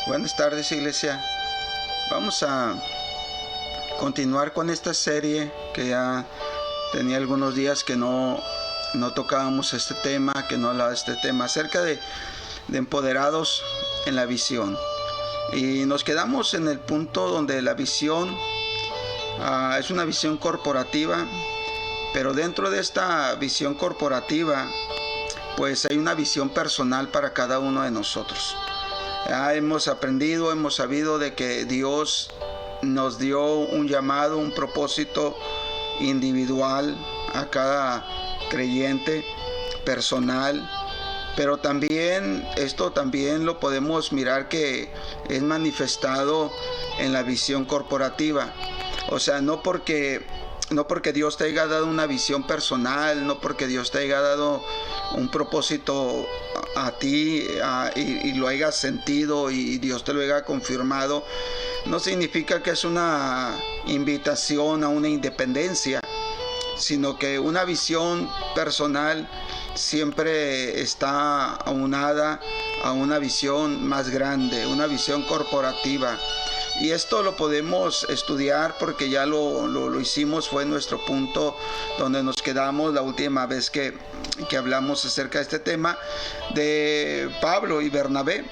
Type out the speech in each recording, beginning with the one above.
Buenas tardes, iglesia. Vamos a continuar con esta serie que ya tenía algunos días que no tocábamos este tema, que no hablaba de este tema, acerca de empoderados en la visión. Y nos quedamos en el punto donde la visión es una visión corporativa, pero dentro de esta visión corporativa, pues hay una visión personal para cada uno de nosotros. Ya hemos aprendido, hemos sabido de que Dios nos dio un llamado, un propósito individual a cada creyente, personal, pero también esto también lo podemos mirar que es manifestado en la visión corporativa. O sea, no porque Dios te haya dado una visión personal, no porque Dios te haya dado un propósito a ti y lo hayas sentido y Dios te lo haya confirmado, no significa que es una invitación a una independencia, sino que una visión personal siempre está aunada a una visión más grande, una visión corporativa. Y esto lo podemos estudiar porque ya lo hicimos, fue nuestro punto donde nos quedamos la última vez que hablamos acerca de este tema de Pablo y Bernabé.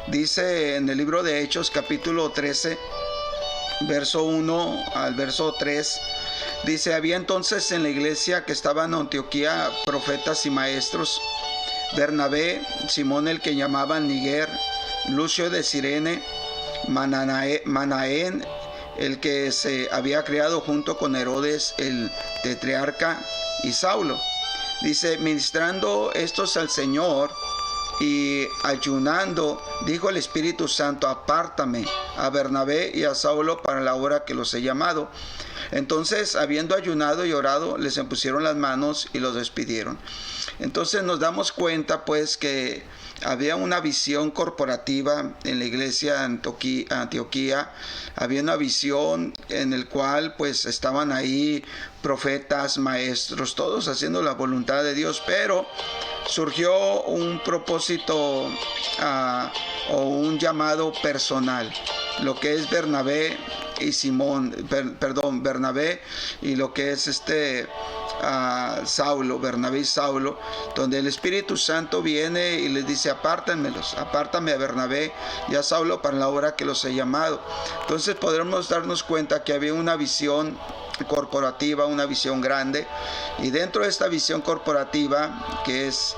Dice en el libro de Hechos capítulo 13, verso 1 al verso 3, dice: había entonces en la iglesia que estaba en Antioquía profetas y maestros: Bernabé, Simón el que llamaban Niger, Lucio de Cirene, Manaén, el que se había criado junto con Herodes el tetrarca, y Saulo. Dice: ministrando estos al Señor y ayunando, dijo el Espíritu Santo: apártame a Bernabé y a Saulo para la obra que los he llamado. Entonces, habiendo ayunado y orado, les impusieron las manos y los despidieron. Entonces nos damos cuenta pues que había una visión corporativa en la iglesia de Antioquía. Había una visión en el cual pues estaban ahí profetas, maestros, todos haciendo la voluntad de Dios, pero surgió un propósito o un llamado personal, lo que es Bernabé y Bernabé y lo que es Saulo, Bernabé y Saulo, donde el Espíritu Santo viene y les dice: apártame a Bernabé y a Saulo para la obra que los he llamado. Entonces podremos darnos cuenta que había una visión corporativa, una visión grande, y dentro de esta visión corporativa, que es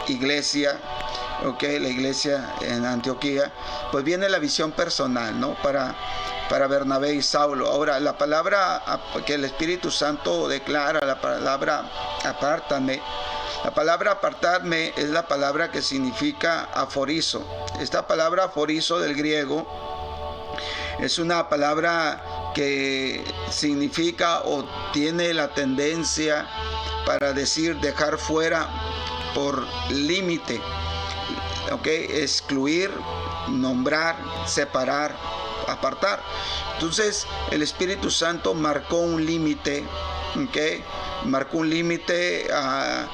iglesia, la iglesia en Antioquía, pues viene la visión personal, ¿no? Para Bernabé y Saulo. Ahora, la palabra que el Espíritu Santo declara, la palabra apártame, la palabra apartarme es la palabra que significa aforizo. Esta palabra aforizo del griego es una palabra que significa o tiene la tendencia para decir dejar fuera por límite, excluir, nombrar, separar, apartar. Entonces el Espíritu Santo marcó un límite, marcó un límite a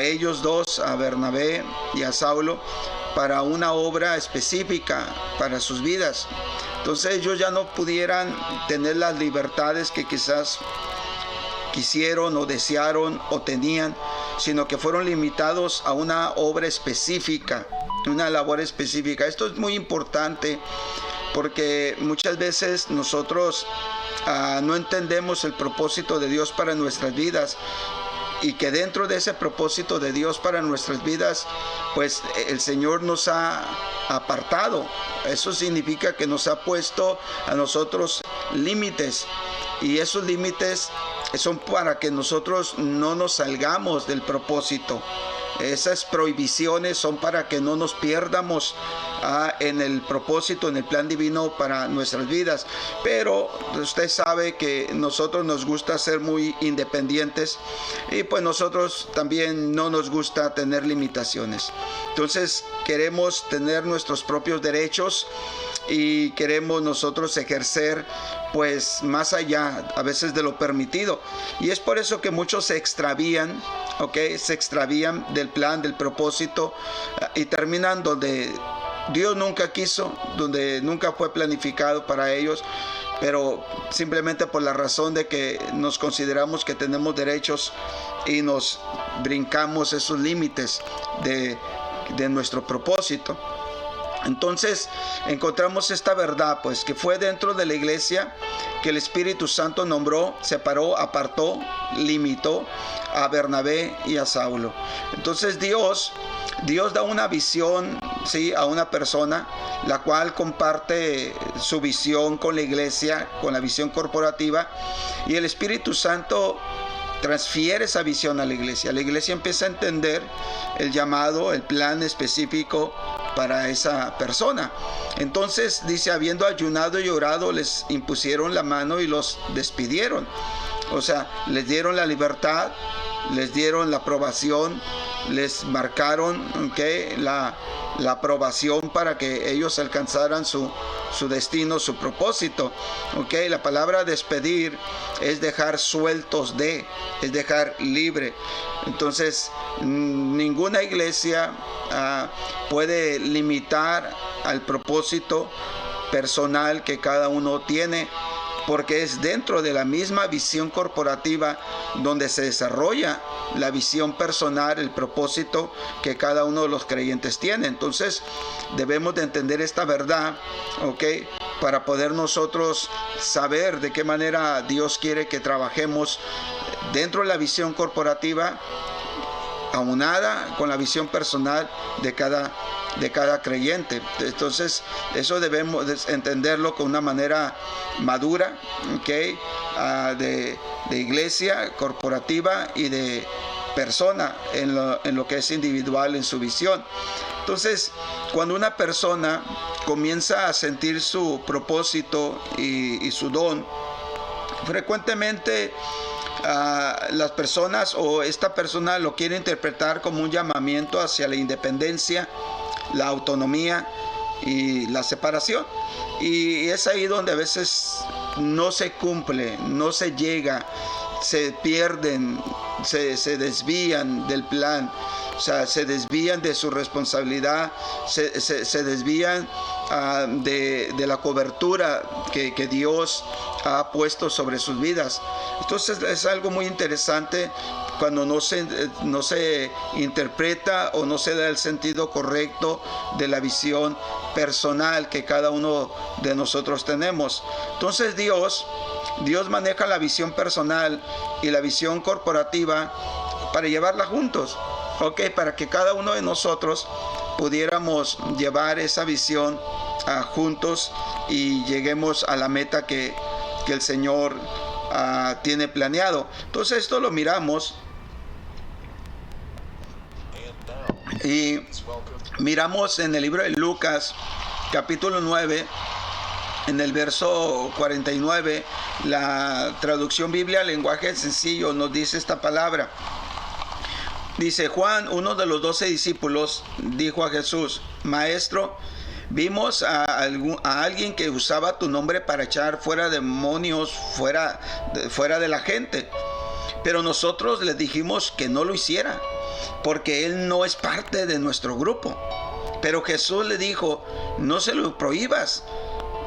ellos dos, a Bernabé y a Saulo, para una obra específica para sus vidas. Entonces ellos ya no pudieran tener las libertades que quizás quisieron o desearon o tenían, sino que fueron limitados a una obra específica, una labor específica. Esto es muy importante porque muchas veces nosotros no entendemos el propósito de Dios para nuestras vidas, y que dentro de ese propósito de Dios para nuestras vidas, pues el Señor nos ha apartado. Eso significa que nos ha puesto a nosotros límites, y esos límites son para que nosotros no nos salgamos del propósito. Esas prohibiciones son para que no nos pierdamos en el propósito, en el plan divino para nuestras vidas. Pero usted sabe que nosotros nos gusta ser muy independientes, y pues nosotros también no nos gusta tener limitaciones. Entonces queremos tener nuestros propios derechos y queremos nosotros ejercer pues más allá a veces de lo permitido, y es por eso que muchos se extravían, se extravían del plan, del propósito, y terminan donde Dios nunca quiso, donde nunca fue planificado para ellos, pero simplemente por la razón de que nos consideramos que tenemos derechos y nos brincamos esos límites de nuestro propósito. Entonces encontramos esta verdad, pues, que fue dentro de la iglesia que el Espíritu Santo nombró, separó, apartó, limitó a Bernabé y a Saulo. Entonces Dios da una visión, ¿sí?, a una persona, la cual comparte su visión con la iglesia, con la visión corporativa, y el Espíritu Santo transfiere esa visión a la iglesia. La iglesia empieza a entender el llamado, el plan específico para esa persona. Entonces dice, habiendo ayunado y orado, les impusieron la mano y los despidieron. O sea, les dieron la libertad, les dieron la aprobación, les marcaron, ¿okay?, la aprobación para que ellos alcanzaran su destino, su propósito. ¿Okay? La palabra despedir es dejar sueltos es dejar libre. Entonces, ninguna iglesia puede limitar al propósito personal que cada uno tiene, porque es dentro de la misma visión corporativa donde se desarrolla la visión personal, el propósito que cada uno de los creyentes tiene. Entonces debemos de entender esta verdad, ¿ok?, para poder nosotros saber de qué manera Dios quiere que trabajemos dentro de la visión corporativa, aunada con la visión personal de cada creyente. Entonces eso debemos entenderlo con una manera madura, ¿okay?, de iglesia corporativa y de persona en lo que es individual en su visión. Entonces, cuando una persona comienza a sentir su propósito y su don, frecuentemente las personas o esta persona lo quiere interpretar como un llamamiento hacia la independencia, la autonomía y la separación. Y es ahí donde a veces no se cumple, no se llega, se pierden, se desvían del plan, o sea, se desvían de su responsabilidad, se desvían de la cobertura que Dios ha puesto sobre sus vidas. Entonces es algo muy interesante cuando no se interpreta o no se da el sentido correcto de la visión personal que cada uno de nosotros tenemos. Entonces Dios maneja la visión personal y la visión corporativa para llevarla juntos, ¿ok?, para que cada uno de nosotros pudiéramos llevar esa visión juntos y lleguemos a la meta que el Señor tiene planeado. Entonces esto lo miramos y miramos en el libro de Lucas capítulo 9, en el verso 49, la traducción Biblia lenguaje sencillo nos dice esta palabra. Dice: Juan, uno de los 12 discípulos, dijo a Jesús: Maestro, vimos a alguien que usaba tu nombre para echar fuera demonios fuera de la gente, pero nosotros le dijimos que no lo hiciera, porque él no es parte de nuestro grupo. Pero Jesús le dijo: no se lo prohíbas,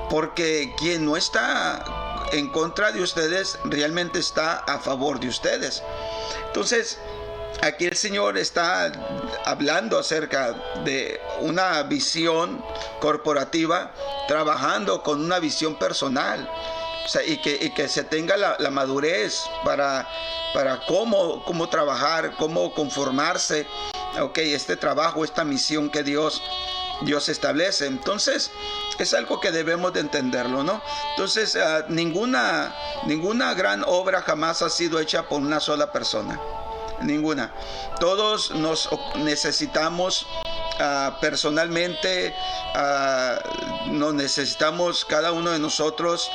porque quien no está en contra de ustedes realmente está a favor de ustedes. Entonces, aquí el Señor está hablando acerca de una visión corporativa, trabajando con una visión personal, o sea, y que se tenga la madurez para cómo trabajar, cómo conformarse, este trabajo, esta misión que Dios establece. Entonces es algo que debemos de entenderlo, ¿no? Entonces ninguna gran obra jamás ha sido hecha por una sola persona. Ninguna. Todos nos necesitamos personalmente, nos necesitamos cada uno de nosotros,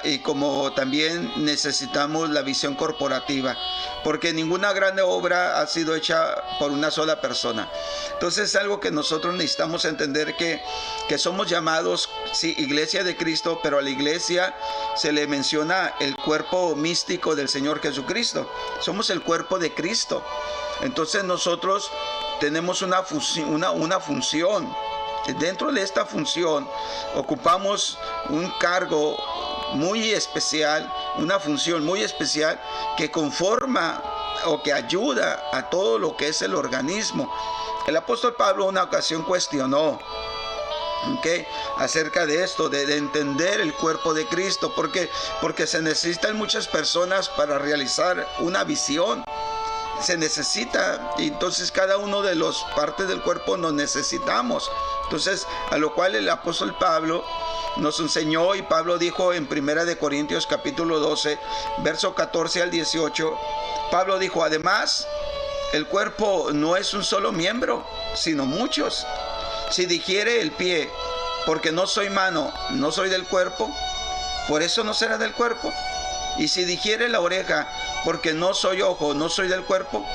y como también necesitamos la visión corporativa, porque ninguna gran obra ha sido hecha por una sola persona. Entonces es algo que nosotros necesitamos entender, que somos llamados, sí, iglesia de Cristo, pero a la iglesia se le menciona el cuerpo místico del Señor Jesucristo. Somos el cuerpo de Cristo. Entonces nosotros tenemos una función dentro de esta función ocupamos un cargo muy especial, una función muy especial que conforma o que ayuda a todo lo que es el organismo. El apóstol Pablo una ocasión cuestionó acerca de esto, de entender el cuerpo de Cristo, porque se necesitan muchas personas para realizar una visión. Se necesita, y entonces cada uno de las partes del cuerpo nos necesitamos. Entonces, a lo cual el apóstol Pablo nos enseñó, y Pablo dijo en 1 Corintios capítulo 12, verso 14 al 18, Pablo dijo: además, el cuerpo no es un solo miembro, sino muchos. Si dijere el pie, porque no soy mano, no soy del cuerpo, por eso no será del cuerpo. Y si dijere la oreja, porque no soy ojo, no soy del cuerpo,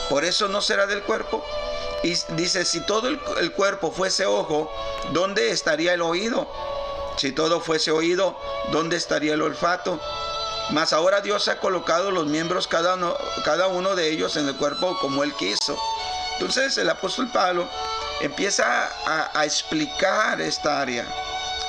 por eso no será del cuerpo. Y dice: si todo el cuerpo fuese ojo, ¿dónde estaría el oído? Si todo fuese oído, ¿dónde estaría el olfato? Mas ahora Dios ha colocado los miembros, cada uno de ellos en el cuerpo como Él quiso. Entonces el apóstol Pablo empieza a explicar esta área,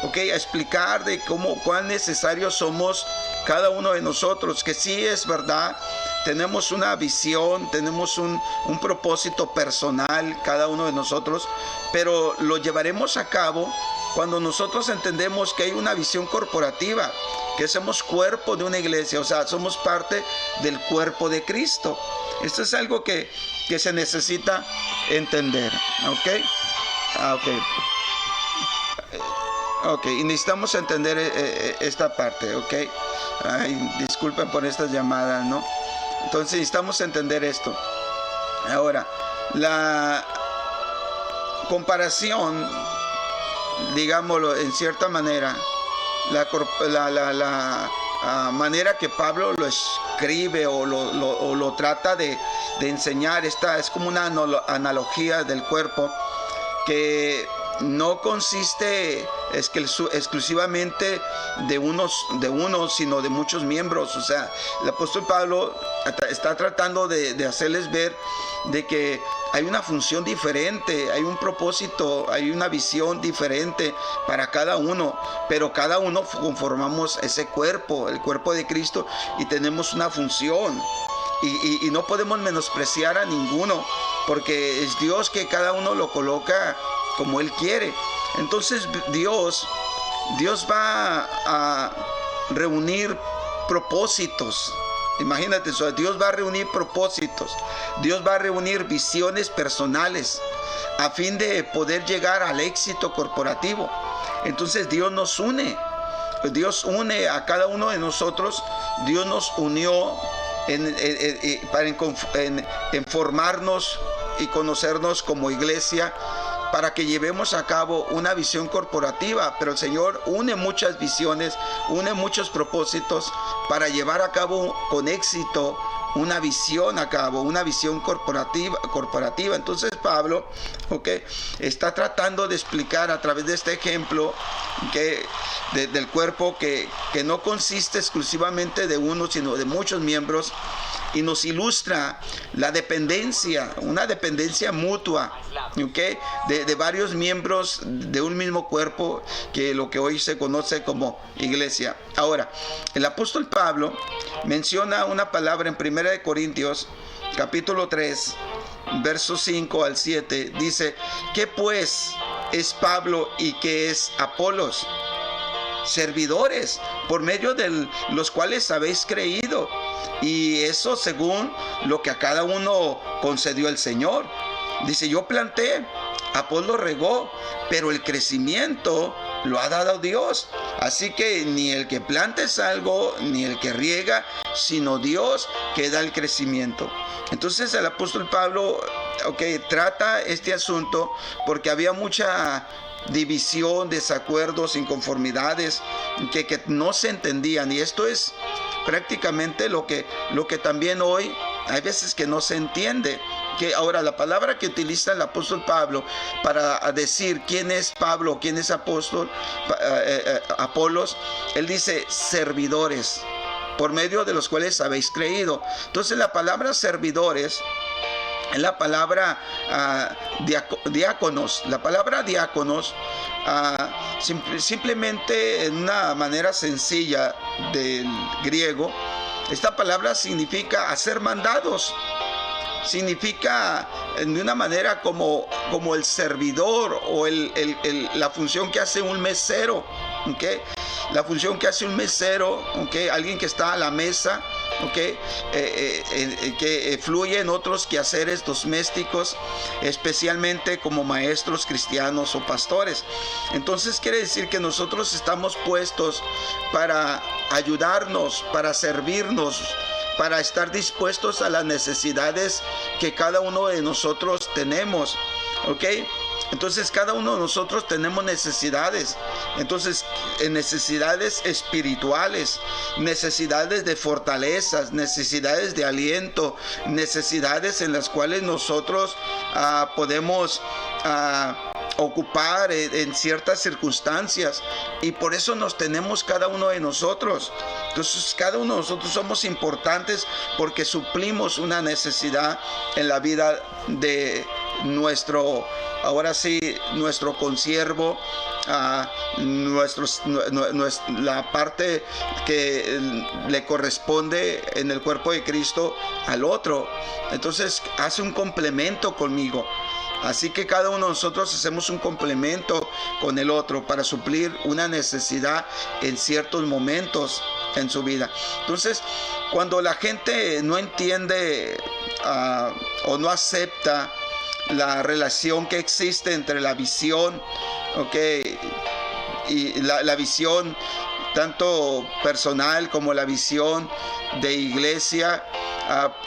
a explicar de cuán necesarios somos cada uno de nosotros, que sí es verdad, tenemos una visión, tenemos un propósito personal cada uno de nosotros, pero lo llevaremos a cabo cuando nosotros entendemos que hay una visión corporativa, que somos cuerpo de una iglesia, o sea, somos parte del cuerpo de Cristo. Esto es algo que se necesita entender, Ok, y necesitamos entender esta parte, Ay, disculpen por estas llamadas, ¿no? Entonces necesitamos entender esto. Ahora, la comparación, digámoslo en cierta manera, la manera que Pablo lo escribe o lo trata de enseñar, esta es como una analogía del cuerpo que no consiste exclusivamente de unos, sino de muchos miembros. O sea, el apóstol Pablo está tratando de hacerles ver de que hay una función diferente, hay un propósito, hay una visión diferente para cada uno, pero cada uno conformamos ese cuerpo, el cuerpo de Cristo, y tenemos una función. Y no podemos menospreciar a ninguno, porque es Dios que cada uno lo coloca como Él quiere. Entonces Dios va a reunir propósitos. Imagínate eso, Dios va a reunir propósitos, Dios va a reunir visiones personales a fin de poder llegar al éxito corporativo. Entonces Dios nos une, Dios une a cada uno de nosotros, Dios nos unió en formarnos y conocernos como iglesia, para que llevemos a cabo una visión corporativa. Pero el Señor une muchas visiones, une muchos propósitos para llevar a cabo con éxito una visión a cabo, una visión corporativa. Entonces Pablo está tratando de explicar a través de este ejemplo del cuerpo que no consiste exclusivamente de uno, sino de muchos miembros, y nos ilustra la dependencia, una dependencia mutua, de varios miembros de un mismo cuerpo, que lo que hoy se conoce como iglesia. Ahora, el apóstol Pablo menciona una palabra en 1 Corintios capítulo 3, versos 5 al 7. Dice: ¿qué pues es Pablo y qué es Apolos? Servidores, por medio de los cuales habéis creído, y eso según lo que a cada uno concedió el Señor. Dice: yo planté, Apolo regó, pero el crecimiento lo ha dado Dios. Así que ni el que planta es algo, ni el que riega, sino Dios que da el crecimiento. Entonces el apóstol Pablo trata este asunto porque había mucha división, desacuerdos, inconformidades que no se entendían, y esto es prácticamente lo que también hoy hay veces que no se entiende. Que ahora la palabra que utiliza el apóstol Pablo para decir quién es Pablo, quién es Apolos, él dice servidores, por medio de los cuales habéis creído. Entonces la palabra servidores es la palabra diáconos. La palabra diáconos, simplemente en una manera sencilla del griego, esta palabra significa hacer mandados. Significa de una manera como el servidor o la función que hace un mesero, ¿okay? La función que hace un mesero, ¿okay? Alguien que está a la mesa, ¿okay? Que fluye en otros quehaceres domésticos, especialmente como maestros cristianos o pastores. Entonces quiere decir que nosotros estamos puestos para ayudarnos, para servirnos, para estar dispuestos a las necesidades que cada uno de nosotros tenemos, ¿ok? Entonces cada uno de nosotros tenemos necesidades. Entonces necesidades espirituales, necesidades de fortalezas, necesidades de aliento, necesidades en las cuales nosotros podemos ocupar en ciertas circunstancias, y por eso nos tenemos cada uno de nosotros. Entonces cada uno de nosotros somos importantes porque suplimos una necesidad en la vida de nuestro, ahora sí, nuestro consiervo, la parte que le corresponde en el cuerpo de Cristo al otro. Entonces hace un complemento conmigo. Así que cada uno de nosotros hacemos un complemento con el otro para suplir una necesidad en ciertos momentos en su vida. Entonces, cuando la gente no entiende o no acepta la relación que existe entre la visión, ¿okay? Y la visión tanto personal como la visión de iglesia,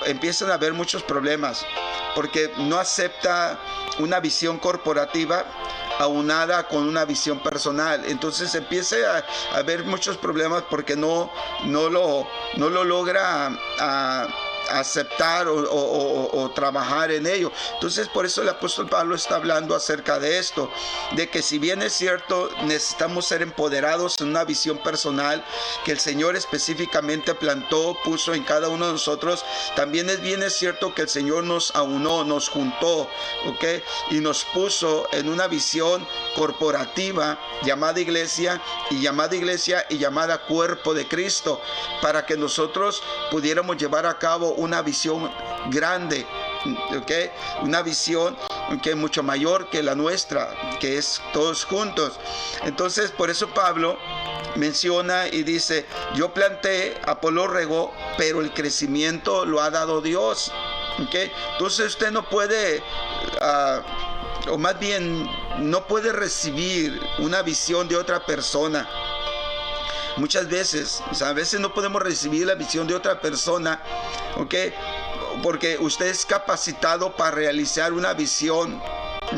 empiezan a haber muchos problemas, porque no acepta una visión corporativa aunada con una visión personal. Entonces empieza a haber muchos problemas porque no lo logra aceptar o trabajar en ello. Entonces por eso el apóstol Pablo está hablando acerca de esto, de que si bien es cierto necesitamos ser empoderados en una visión personal que el Señor específicamente plantó, puso en cada uno de nosotros, también es cierto que el Señor nos aunó, nos juntó, ¿okay? Y nos puso en una visión corporativa llamada iglesia y llamada cuerpo de Cristo, para que nosotros pudiéramos llevar a cabo una visión grande, ¿okay? Una visión que es mucho mayor que la nuestra, que es todos juntos. Entonces por eso Pablo menciona y dice: yo planté, Apolo regó, pero el crecimiento lo ha dado Dios, ¿okay? Entonces usted no puede o más bien no puede recibir una visión de otra persona. Muchas veces, a veces no podemos recibir la visión de otra persona, ¿ok? Porque usted es capacitado para realizar una visión,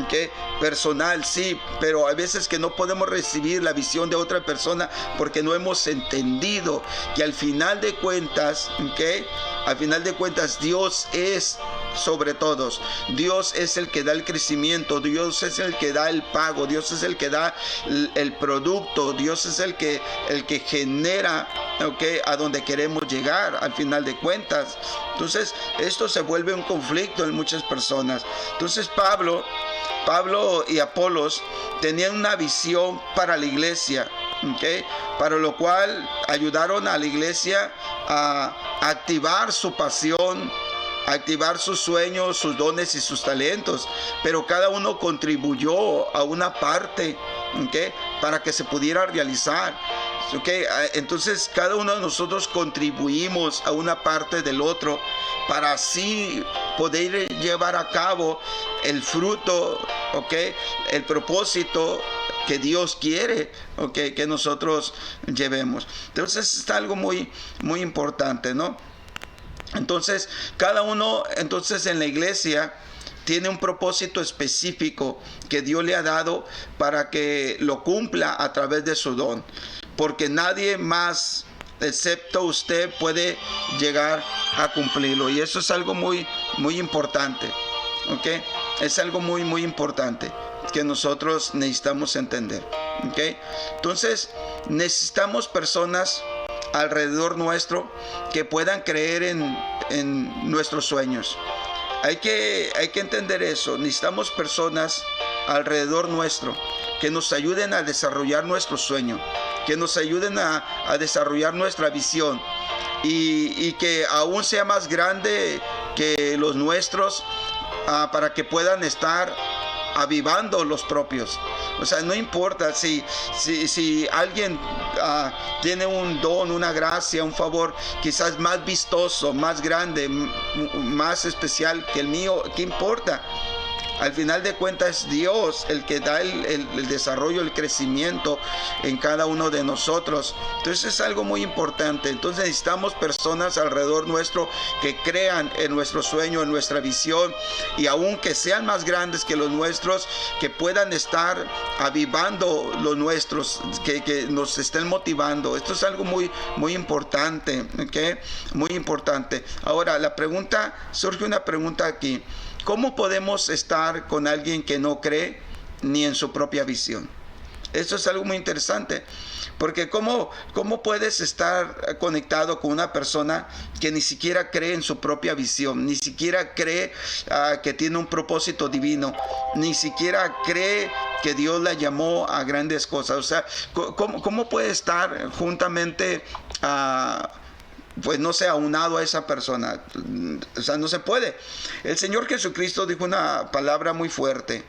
¿okay? Personal, sí, pero hay veces que no podemos recibir la visión de otra persona porque no hemos entendido que al final de cuentas, ¿okay? Al final de cuentas Dios es sobre todos. Dios es el que da el crecimiento, Dios es el que da el pago, Dios es el que da el producto, Dios es el que genera, ¿okay? A donde queremos llegar al final de cuentas. Entonces esto se vuelve un conflicto en muchas personas. Entonces Pablo y Apolos tenían una visión para la iglesia, ¿okay? Para lo cual ayudaron a la iglesia a activar su pasión, activar sus sueños, sus dones y sus talentos, pero cada uno contribuyó a una parte, ¿okay? Para que se pudiera realizar, ¿okay? Entonces cada uno de nosotros contribuimos a una parte del otro para así poder llevar a cabo el fruto, ¿okay? El propósito que Dios quiere, ¿okay? Que nosotros llevemos. Entonces está algo muy, muy importante, ¿no? Entonces cada uno en la iglesia tiene un propósito específico que Dios le ha dado para que lo cumpla a través de su don, porque nadie más excepto usted puede llegar a cumplirlo, y eso es algo muy, muy importante, ¿okay? Es algo muy, muy importante que nosotros necesitamos entender, ¿okay? Entonces necesitamos personas alrededor nuestro que puedan creer en nuestros sueños. Hay que entender eso. Necesitamos personas alrededor nuestro que nos ayuden a desarrollar nuestro sueño, que nos ayuden a desarrollar nuestra visión y que aún sea más grande que los nuestros, para que puedan estar avivando los propios. O sea, no importa si alguien tiene un don, una gracia, un favor quizás más vistoso, más grande, más especial que el mío, ¿qué importa? Al final de cuentas es Dios el que da el desarrollo, el crecimiento en cada uno de nosotros. Entonces es algo muy importante. Entonces necesitamos personas alrededor nuestro que crean en nuestro sueño, en nuestra visión, y aun que sean más grandes que los nuestros, que puedan estar avivando los nuestros, que nos estén motivando. Esto es algo muy, muy importante, ¿okay? Muy importante. Ahora, surge una pregunta aquí. ¿Cómo podemos estar con alguien que no cree ni en su propia visión? Esto es algo muy interesante, porque ¿cómo puedes estar conectado con una persona que ni siquiera cree en su propia visión, ni siquiera cree que tiene un propósito divino, ni siquiera cree que Dios la llamó a grandes cosas? O sea, ¿cómo puede estar juntamente pues no sé, aunado a esa persona? O sea, no se puede. El Señor Jesucristo dijo una palabra muy fuerte.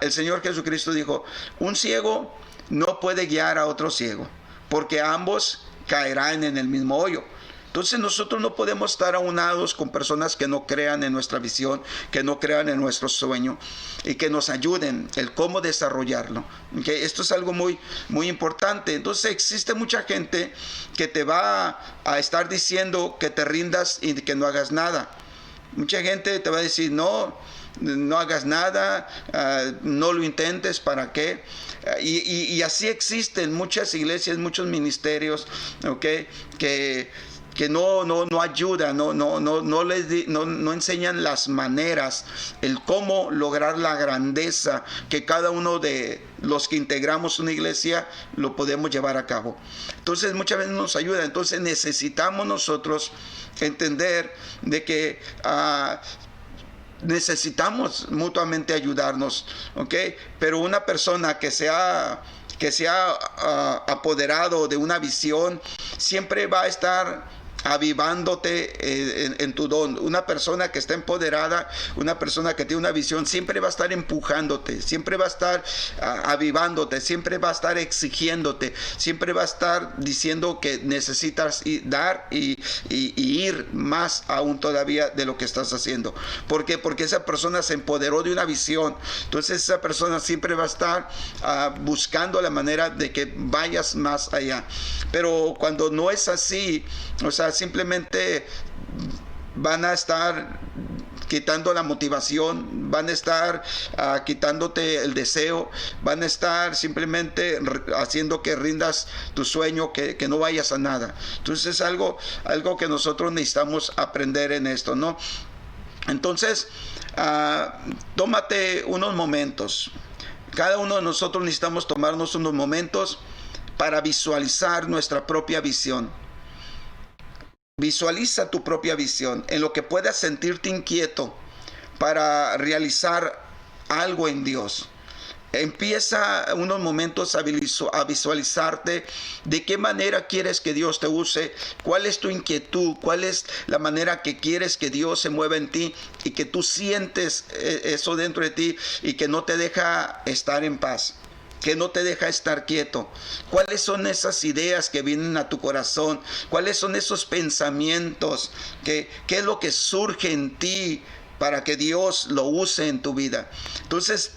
El Señor Jesucristo dijo: un ciego no puede guiar a otro ciego, porque ambos caerán en el mismo hoyo. Entonces nosotros no podemos estar aunados con personas que no crean en nuestra visión, que no crean en nuestro sueño y que nos ayuden el cómo desarrollarlo. ¿Okay? Esto es algo muy, muy importante. Entonces existe mucha gente que te va a estar diciendo que te rindas y que no hagas nada. Mucha gente te va a decir: no hagas nada, no lo intentes, ¿para qué? Y así existen muchas iglesias, muchos ministerios, ¿okay? que no ayudan, no enseñan las maneras, el cómo lograr la grandeza que cada uno de los que integramos una iglesia lo podemos llevar a cabo. Entonces muchas veces nos ayuda. Entonces necesitamos nosotros entender de que necesitamos mutuamente ayudarnos, ¿ok? Pero una persona que sea apoderado de una visión siempre va a estar avivándote en tu don. Una persona que está empoderada, una persona que tiene una visión, siempre va a estar empujándote, siempre va a estar avivándote, siempre va a estar exigiéndote, siempre va a estar diciendo que necesitas dar y ir más aún todavía de lo que estás haciendo. ¿Por qué? Porque esa persona se empoderó de una visión. Entonces esa persona siempre va a estar buscando la manera de que vayas más allá. Pero cuando no es así, o sea, simplemente van a estar quitando la motivación, van a estar quitándote el deseo, van a estar simplemente haciendo que rindas tu sueño, que no vayas a nada. Entonces es algo que nosotros necesitamos aprender en esto, ¿no? Entonces, tómate unos momentos. Cada uno de nosotros necesitamos tomarnos unos momentos para visualizar nuestra propia visión. Visualiza tu propia visión, en lo que puedas sentirte inquieto para realizar algo en Dios. Empieza unos momentos a visualizarte de qué manera quieres que Dios te use, cuál es tu inquietud, cuál es la manera que quieres que Dios se mueva en ti y que tú sientes eso dentro de ti y que no te deja estar en paz, que no te deja estar quieto. ¿Cuáles son esas ideas que vienen a tu corazón? ¿Cuáles son esos pensamientos? ¿Qué es lo que surge en ti para que Dios lo use en tu vida? Entonces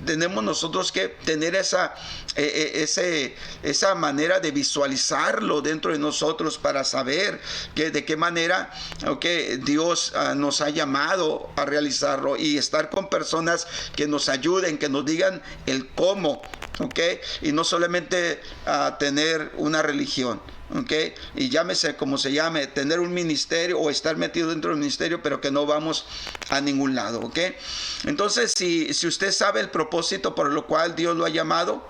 tenemos nosotros que tener esa manera de visualizarlo dentro de nosotros para saber de qué manera Dios nos ha llamado a realizarlo, y estar con personas que nos ayuden, que nos digan el cómo, y no solamente tener una religión. Y llámese como se llame, tener un ministerio o estar metido dentro del ministerio, pero que no vamos a ningún lado. Entonces, si usted sabe el propósito por lo cual Dios lo ha llamado,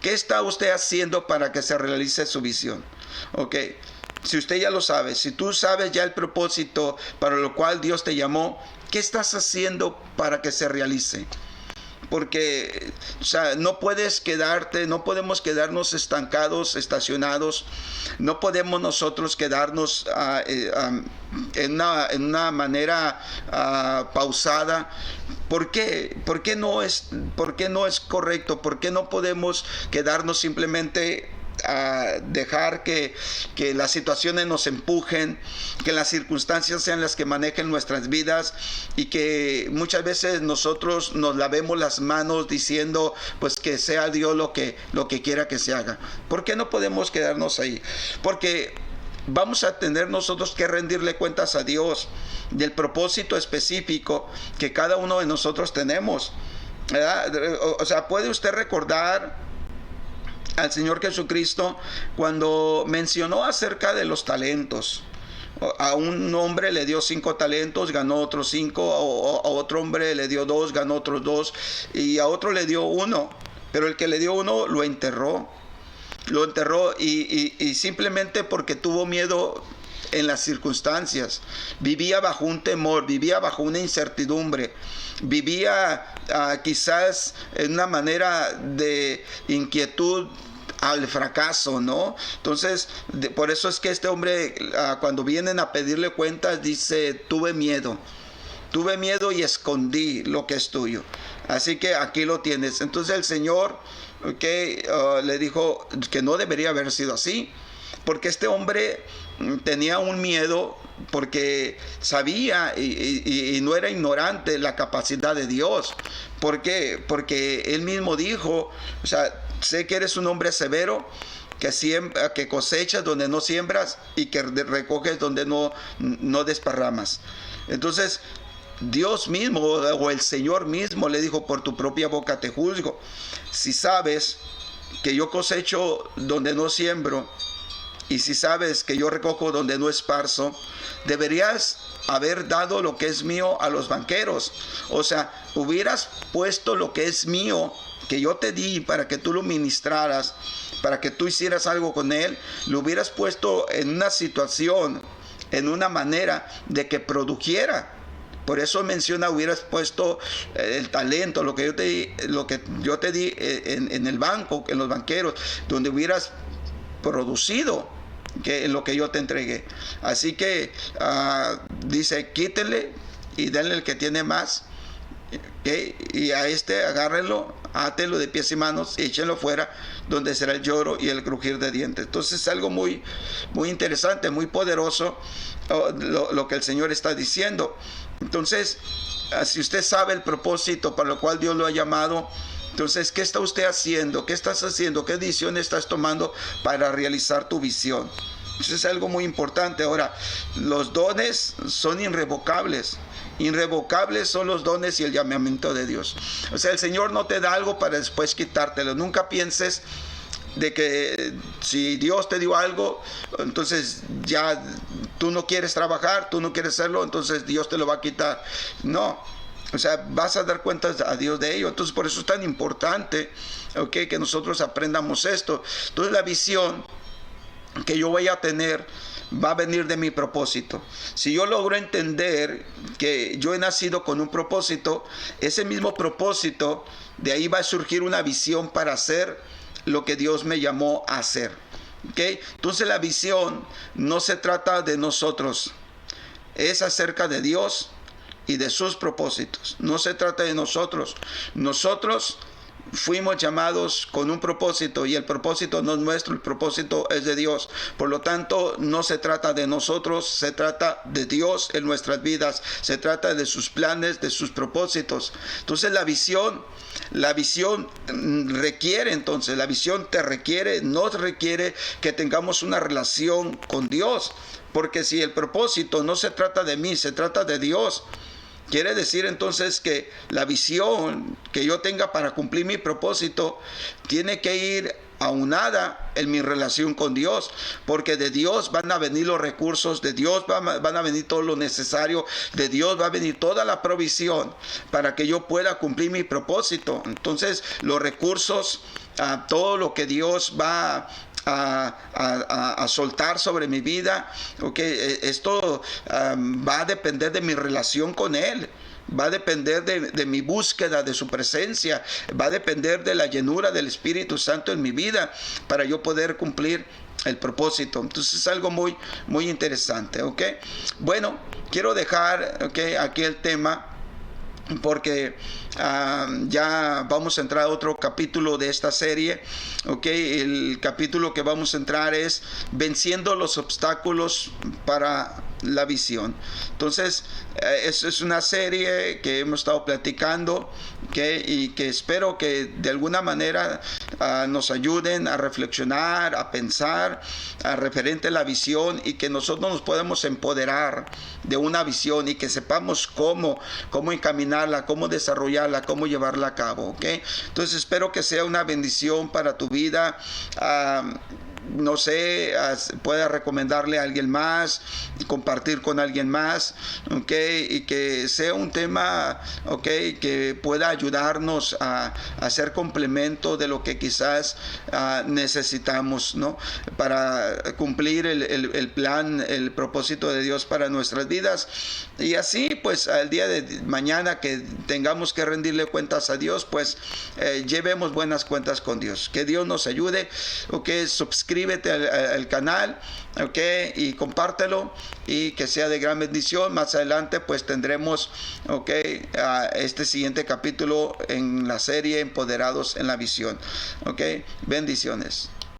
¿qué está usted haciendo para que se realice su visión? si usted ya lo sabe, si tú sabes ya el propósito para lo cual Dios te llamó, ¿qué estás haciendo para que se realice? Porque, o sea, no podemos quedarnos estancados, estacionados, no podemos nosotros quedarnos en una manera pausada. ¿Por qué? ¿Por qué no es correcto? ¿Por qué no podemos quedarnos simplemente a dejar que las situaciones nos empujen, que las circunstancias sean las que manejen nuestras vidas, y que muchas veces nosotros nos lavemos las manos diciendo pues que sea Dios lo que quiera que se haga? ¿Por qué no podemos quedarnos ahí? Porque vamos a tener nosotros que rendirle cuentas a Dios del propósito específico que cada uno de nosotros tenemos, ¿verdad? O sea, ¿puede usted recordar al Señor Jesucristo cuando mencionó acerca de los talentos? A un hombre le dio 5 talentos, ganó otros 5, a otro hombre le dio 2, ganó otros 2, y a otro le dio 1, pero el que le dio 1 lo enterró y simplemente porque tuvo miedo en las circunstancias, vivía bajo un temor, vivía bajo una incertidumbre, vivía quizás en una manera de inquietud al fracaso, ¿no? Entonces, por eso es que este hombre, cuando vienen a pedirle cuentas, dice: tuve miedo y escondí lo que es tuyo. Así que aquí lo tienes. Entonces el Señor le dijo que no debería haber sido así, porque este hombre tenía un miedo, porque sabía y no era ignorante la capacidad de Dios. ¿Por qué? Porque él mismo dijo, o sea, sé que eres un hombre severo, que cosechas donde no siembras y que recoges donde no desparramas. Entonces Dios mismo, o el Señor mismo, le dijo: por tu propia boca te juzgo. Si sabes que yo cosecho donde no siembro, y si sabes que yo recojo donde no esparzo, deberías haber dado lo que es mío a los banqueros. O sea, hubieras puesto lo que es mío, que yo te di para que tú lo ministraras, para que tú hicieras algo con él, lo hubieras puesto en una situación, en una manera de que produjera. Por eso menciona: hubieras puesto el talento, lo que yo te di en el banco, en los banqueros, donde hubieras producido en lo que yo te entregué. Así que dice: quítenle y denle el que tiene más, y a este agárrenlo, átenlo de pies y manos y échenlo fuera, donde será el lloro y el crujir de dientes. Entonces es algo muy, muy interesante, muy poderoso lo que el Señor está diciendo. Entonces, si usted sabe el propósito para lo cual Dios lo ha llamado, entonces, ¿qué está usted haciendo? ¿Qué estás haciendo? ¿Qué decisión estás tomando para realizar tu visión? Eso es algo muy importante. Ahora, los dones son irrevocables. Irrevocables son los dones y el llamamiento de Dios. O sea, el Señor no te da algo para después quitártelo. Nunca pienses de que si Dios te dio algo, entonces ya tú no quieres trabajar, tú no quieres hacerlo, entonces Dios te lo va a quitar. No. O sea, vas a dar cuentas a Dios de ello. Entonces, por eso es tan importante, que nosotros aprendamos esto. Entonces, la visión que yo voy a tener va a venir de mi propósito. Si yo logro entender que yo he nacido con un propósito, ese mismo propósito, de ahí va a surgir una visión para hacer lo que Dios me llamó a hacer. Entonces, la visión no se trata de nosotros, es acerca de Dios y de sus propósitos. No se trata de nosotros. Nosotros fuimos llamados con un propósito, y el propósito no es nuestro, el propósito es de Dios. Por lo tanto, no se trata de nosotros, se trata de Dios en nuestras vidas, se trata de sus planes, de sus propósitos. Entonces la visión requiere, entonces la visión nos requiere que tengamos una relación con Dios, porque si el propósito no se trata de mí, se trata de Dios, quiere decir entonces que la visión que yo tenga para cumplir mi propósito tiene que ir aunada en mi relación con Dios, porque de Dios van a venir los recursos, de Dios van a venir todo lo necesario, de Dios va a venir toda la provisión para que yo pueda cumplir mi propósito. Entonces los recursos, todo lo que Dios va a soltar sobre mi vida. Okay, esto va a depender de mi relación con Él. Va a depender de mi búsqueda de su presencia. Va a depender de la llenura del Espíritu Santo en mi vida para yo poder cumplir el propósito. Entonces es algo muy, muy interesante. ¿Ok? Bueno, quiero dejar aquí el tema, porque ya vamos a entrar a otro capítulo de esta serie. El capítulo que vamos a entrar es venciendo los obstáculos para la visión. Entonces es una serie que hemos estado platicando, y que espero que de alguna manera nos ayuden a reflexionar, a pensar referente a la visión, y que nosotros nos podamos empoderar de una visión y que sepamos cómo encaminarla, cómo desarrollarla, cómo llevarla a cabo. Entonces espero que sea una bendición para tu vida. No sé, pueda recomendarle a alguien más, compartir con alguien más, y que sea un tema, que pueda ayudarnos a hacer complemento de lo que quizás necesitamos, ¿no? Para cumplir el plan, el propósito de Dios para nuestras vidas. Y así, pues, al día de mañana que tengamos que rendirle cuentas a Dios, pues, llevemos buenas cuentas con Dios. Que Dios nos ayude. Suscríbete al canal, y compártelo, y que sea de gran bendición. Más adelante pues tendremos este siguiente capítulo en la serie Empoderados en la Visión. Bendiciones.